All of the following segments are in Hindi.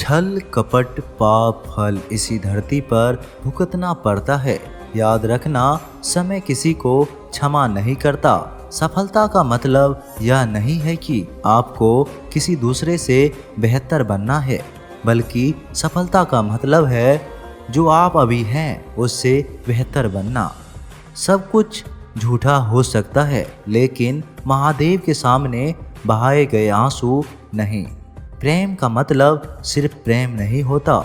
छल कपट पाप फल इसी धरती पर भुगतना पड़ता है। याद रखना, समय किसी को क्षमा नहीं करता। सफलता का मतलब यह नहीं है कि आपको किसी दूसरे से बेहतर बनना है, बल्कि सफलता का मतलब है जो आप अभी हैं उससे बेहतर बनना। सब कुछ झूठा हो सकता है, लेकिन महादेव के सामने बहाए गए आंसू नहीं। प्रेम का मतलब सिर्फ प्रेम नहीं होता।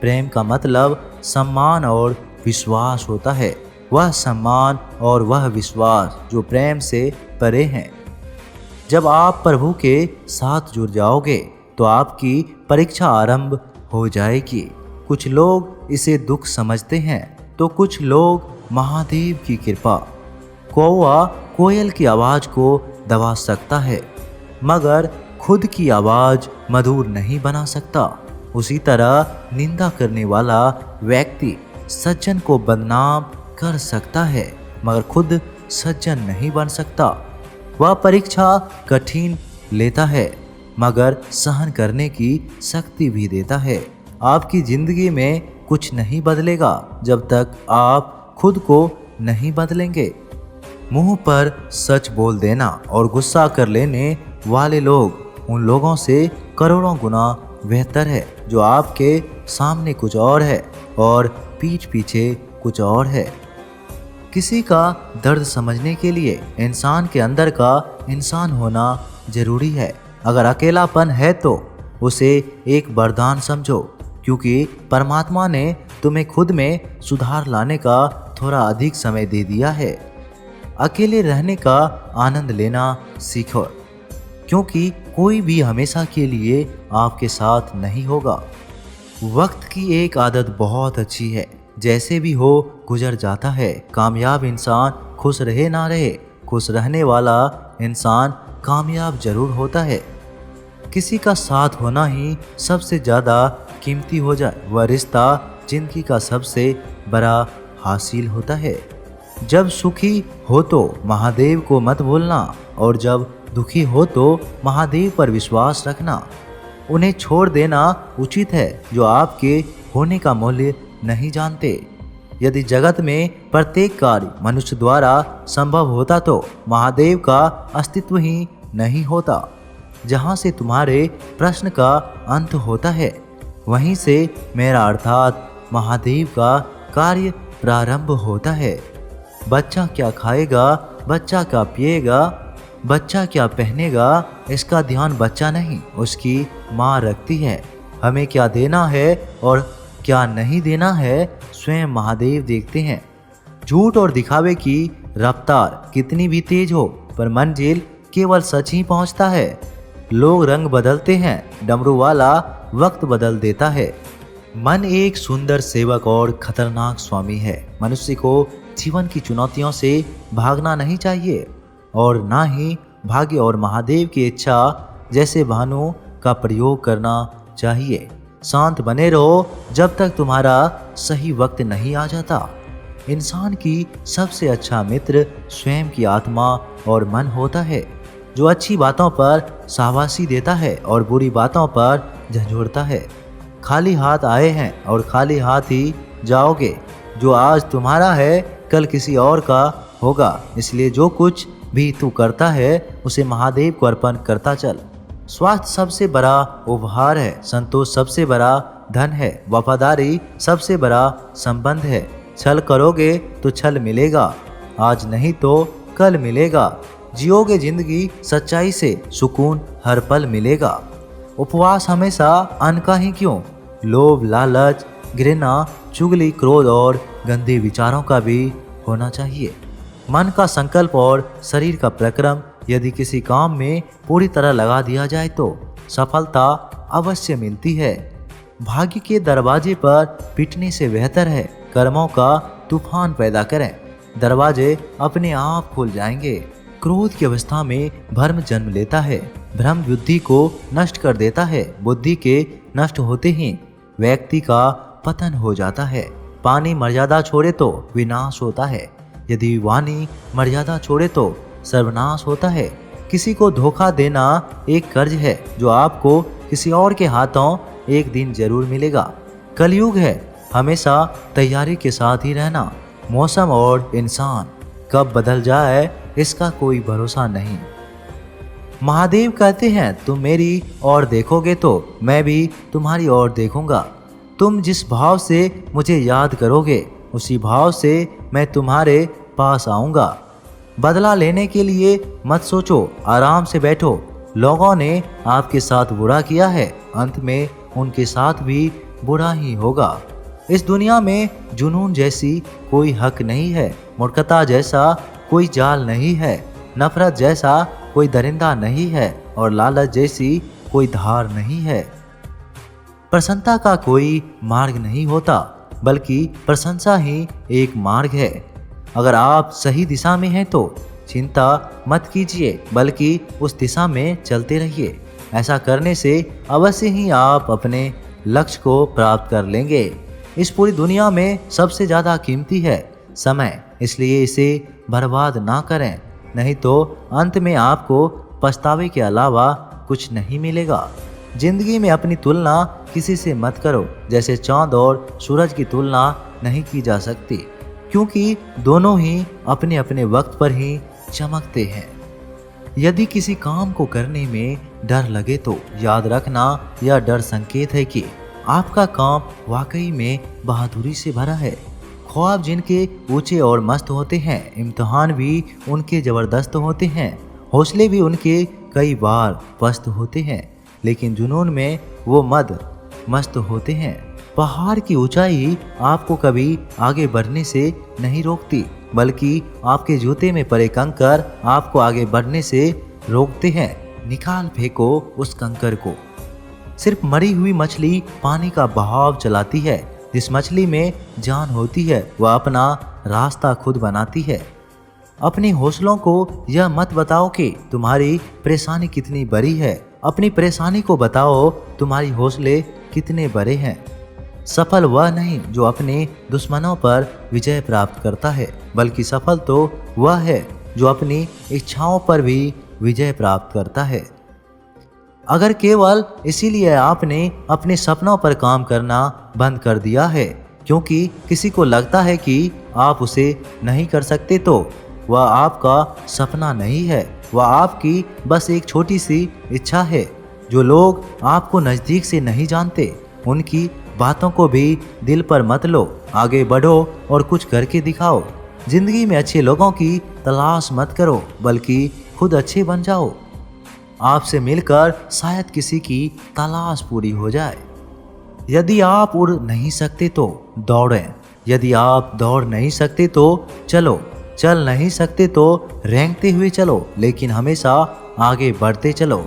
प्रेम का मतलब सम्मान और विश्वास होता है। वह सम्मान और वह विश्वास जो प्रेम से परे हैं। जब आप प्रभु के साथ जुड़ जाओगे तो आपकी परीक्षा आरंभ हो जाएगी। कुछ लोग इसे दुख समझते हैं तो कुछ लोग महादेव की कृपा। कौवा कोयल की आवाज़ को दबा सकता है, मगर खुद की आवाज़ मधुर नहीं बना सकता। उसी तरह निंदा करने वाला व्यक्ति सज्जन को बदनाम कर सकता है, मगर खुद सज्जन नहीं बन सकता। वह परीक्षा कठिन लेता है, मगर सहन करने की शक्ति भी देता है। आपकी ज़िंदगी में कुछ नहीं बदलेगा जब तक आप खुद को नहीं बदलेंगे। मुंह पर सच बोल देना और गुस्सा कर लेने वाले लोग उन लोगों से करोड़ों गुना बेहतर है जो आपके सामने कुछ और है और पीठ पीछे कुछ और है। किसी का दर्द समझने के लिए इंसान के अंदर का इंसान होना जरूरी है। अगर अकेलापन है तो उसे एक वरदान समझो, क्योंकि परमात्मा ने तुम्हें खुद में सुधार लाने का थोड़ा अधिक समय दे दिया है। अकेले रहने का आनंद लेना सीखो, क्योंकि कोई भी हमेशा के लिए आपके साथ नहीं होगा। वक्त की एक आदत बहुत अच्छी है, जैसे भी हो गुजर जाता है। कामयाब इंसान खुश रहे ना रहे, खुश रहने वाला इंसान कामयाब जरूर होता है। किसी का साथ होना ही सबसे ज़्यादा कीमती हो जाए, वह रिश्ता जिंदगी का सबसे बड़ा हासिल होता है। जब सुखी हो तो महादेव को मत भूलना, और जब दुखी हो तो महादेव पर विश्वास रखना। उन्हें छोड़ देना उचित है जो आपके होने का मूल्य नहीं जानते। यदि जगत में प्रत्येक कार्य मनुष्य द्वारा संभव होता तो महादेव का अस्तित्व ही नहीं होता। जहाँ से तुम्हारे प्रश्न का अंत होता है, वहीं से मेरा अर्थात महादेव का कार्य प्रारंभ होता है। बच्चा क्या खाएगा, बच्चा क्या पिएगा, बच्चा क्या पहनेगा, इसका ध्यान बच्चा नहीं उसकी माँ रखती है। हमें क्या देना है और क्या नहीं देना है स्वयं महादेव देखते हैं। झूठ और दिखावे की रफ्तार कितनी भी तेज हो, पर मंजिल केवल सच ही पहुंचता है। लोग रंग बदलते हैं, डमरू वाला वक्त बदल देता है। मन एक सुंदर सेवक और खतरनाक स्वामी है। मनुष्य को जीवन की चुनौतियों से भागना नहीं चाहिए और ना ही भाग्य और महादेव की इच्छा जैसे बहानों का प्रयोग करना चाहिए। शांत बने रहो जब तक तुम्हारा सही वक्त नहीं आ जाता। इंसान की सबसे अच्छा मित्र स्वयं की आत्मा और मन होता है, जो अच्छी बातों पर शाबाशी देता है और बुरी बातों पर झंझोड़ता है। खाली हाथ आए हैं और खाली हाथ ही जाओगे। जो आज तुम्हारा है कल किसी और का होगा, इसलिए जो कुछ भी तू करता है उसे महादेव को अर्पण करता चल। स्वास्थ्य सबसे बड़ा उपहार है, संतोष सबसे बड़ा धन है, वफादारी सबसे बड़ा संबंध है। छल करोगे तो छल मिलेगा, आज नहीं तो कल मिलेगा। जियोगे जिंदगी सच्चाई से, सुकून हर पल मिलेगा। उपवास हमेशा अन्न का ही क्यों, लोभ लालच घृणा चुगली क्रोध और गंदे विचारों का भी होना चाहिए। मन का संकल्प और शरीर का प्रक्रम यदि किसी काम में पूरी तरह लगा दिया जाए तो सफलता अवश्य मिलती है। भाग्य के दरवाजे पर पिटने से बेहतर है कर्मों का तूफान पैदा करें, दरवाजे अपने आप खुल जाएंगे। क्रोध की अवस्था में भ्रम जन्म लेता है, भ्रम बुद्धि को नष्ट कर देता है, बुद्धि के नष्ट होते ही व्यक्ति का पतन हो जाता है। पानी मर्यादा छोड़े तो विनाश होता है, यदि वाणी मर्यादा छोड़े तो सर्वनाश होता है। किसी को धोखा देना एक कर्ज है जो आपको किसी और के हाथों एक दिन जरूर मिलेगा। कलयुग है, हमेशा तैयारी के साथ ही रहना। मौसम और इंसान कब बदल जाए इसका कोई भरोसा नहीं। महादेव कहते हैं तुम मेरी ओर देखोगे तो मैं भी तुम्हारी ओर देखूंगा। तुम जिस भाव से मुझे याद करोगे उसी भाव से मैं तुम्हारे पास आऊंगा। बदला लेने के लिए मत सोचो, आराम से बैठो। लोगों ने आपके साथ बुरा किया है, अंत में उनके साथ भी बुरा ही होगा। इस दुनिया में जुनून जैसी कोई हक नहीं है, मूर्खता जैसा कोई जाल नहीं है, नफरत जैसा कोई दरिंदा नहीं है और लालच जैसी कोई धार नहीं है। प्रसन्नता का कोई मार्ग नहीं होता, बल्कि प्रशंसा ही एक मार्ग है। अगर आप सही दिशा में हैं तो चिंता मत कीजिए, बल्कि उस दिशा में चलते रहिए। ऐसा करने से अवश्य ही आप अपने लक्ष्य को प्राप्त कर लेंगे। इस पूरी दुनिया में सबसे ज़्यादा कीमती है समय, इसलिए इसे बर्बाद ना करें, नहीं तो अंत में आपको पछतावे के अलावा कुछ नहीं मिलेगा। जिंदगी में अपनी तुलना किसी से मत करो, जैसे चांद और सूरज की तुलना नहीं की जा सकती, क्योंकि दोनों ही अपने अपने वक्त पर ही चमकते हैं। यदि किसी काम को करने में डर लगे तो याद रखना यह डर संकेत है कि आपका काम वाकई में बहादुरी से भरा है। ख्वाब जिनके ऊंचे और मस्त होते हैं, इम्तिहान भी उनके ज़बरदस्त होते हैं, हौसले भी उनके कई बार पस्त होते हैं, लेकिन जुनून में वो मस्त होते हैं। पहाड़ की ऊंचाई आपको कभी आगे बढ़ने से नहीं रोकती, बल्कि आपके जूते में पड़े कंकर आपको आगे बढ़ने से रोकते हैं। निकाल फेंको उस कंकर को। सिर्फ मरी हुई मछली पानी का बहाव चलाती है, जिस मछली में जान होती है वह अपना रास्ता खुद बनाती है। अपने हौसलों को यह मत बताओ कि तुम्हारी परेशानी कितनी बड़ी है, अपनी परेशानी को बताओ तुम्हारी हौसले कितने बड़े हैं। सफल वह नहीं जो अपने दुश्मनों पर विजय प्राप्त करता है, बल्कि सफल तो वह है जो अपनी इच्छाओं पर भी विजय प्राप्त करता है। अगर केवल इसीलिए आपने अपने सपनों पर काम करना बंद कर दिया है क्योंकि किसी को लगता है कि आप उसे नहीं कर सकते, तो वह आपका सपना नहीं है, वह आपकी बस एक छोटी सी इच्छा है। जो लोग आपको नज़दीक से नहीं जानते उनकी बातों को भी दिल पर मत लो, आगे बढ़ो और कुछ करके दिखाओ। जिंदगी में अच्छे लोगों की तलाश मत करो, बल्कि खुद अच्छे बन जाओ। आपसे मिलकर शायद किसी की तलाश पूरी हो जाए। यदि आप उड़ नहीं सकते तो दौड़ें, यदि आप दौड़ नहीं सकते तो चल नहीं सकते तो रेंगते हुए चलो, लेकिन हमेशा आगे बढ़ते चलो।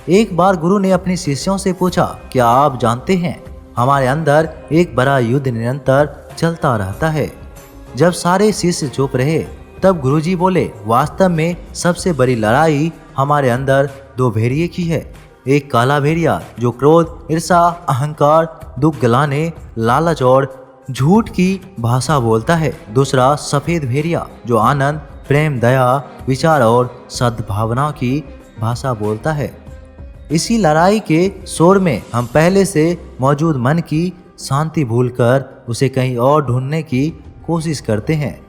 एक बार गुरु ने अपने शिष्यों से पूछा, क्या आप जानते हैं हमारे अंदर एक बड़ा युद्ध निरंतर चलता रहता है। जब सारे शिष्य चुप रहे तब गुरुजी बोले, वास्तव में सबसे बड़ी लड़ाई हमारे अंदर दो भेड़िए की है। एक काला भेड़िया जो क्रोध, ईर्ष्या, अहंकार, दुख गलाने, लालच और झूठ की भाषा बोलता है। दूसरा सफेद भेड़िया जो आनंद, प्रेम, दया, विचार और सद्भावना की भाषा बोलता है। इसी लड़ाई के शोर में हम पहले से मौजूद मन की शांति भूलकर उसे कहीं और ढूंढने की कोशिश करते हैं।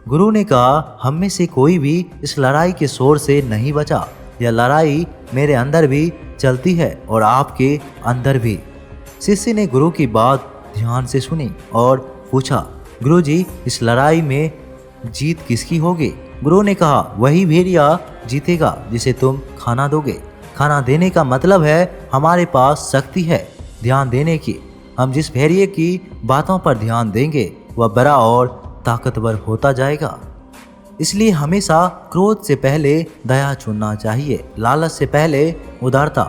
गुरु ने कहा, हम में से कोई भी इस लड़ाई के शोर से नहीं बचा। यह लड़ाई मेरे अंदर भी चलती है और आपके अंदर भी। शिष्य ने गुरु की बात ध्यान से सुनी और पूछा, गुरुजी, इस लड़ाई में जीत किसकी होगी? गुरु ने कहा, वही भेड़िया जीतेगा जिसे तुम खाना दोगे। खाना देने का मतलब है हमारे पास शक्ति है ध्यान देने की। हम जिस भेड़िए की बातों पर ध्यान देंगे वह बड़ा और ताकतवर होता जाएगा। इसलिए हमेशा क्रोध से पहले दया चुनना चाहिए, लालच से पहले उदारता,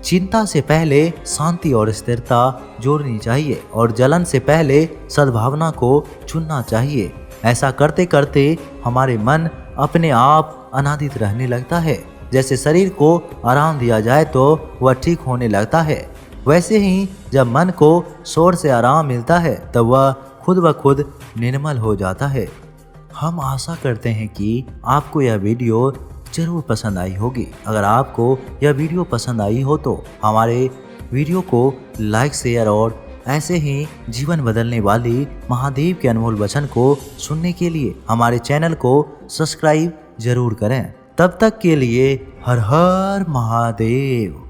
चिंता से पहले शांति और स्थिरता जोड़नी चाहिए और जलन से पहले सद्भावना को चुनना चाहिए। ऐसा करते करते हमारे मन अपने आप आनंदित रहने लगता है। जैसे शरीर को आराम दिया जाए तो वह ठीक होने लगता है, वैसे ही जब मन को शोर से आराम मिलता है तब वह खुद ब खुद निर्मल हो जाता है। हम आशा करते हैं कि आपको यह वीडियो जरूर पसंद आई होगी। अगर आपको यह वीडियो पसंद आई हो तो हमारे वीडियो को लाइक शेयर और ऐसे ही जीवन बदलने वाली महादेव के अनमोल वचन को सुनने के लिए हमारे चैनल को सब्सक्राइब जरूर करें। तब तक के लिए हर हर महादेव।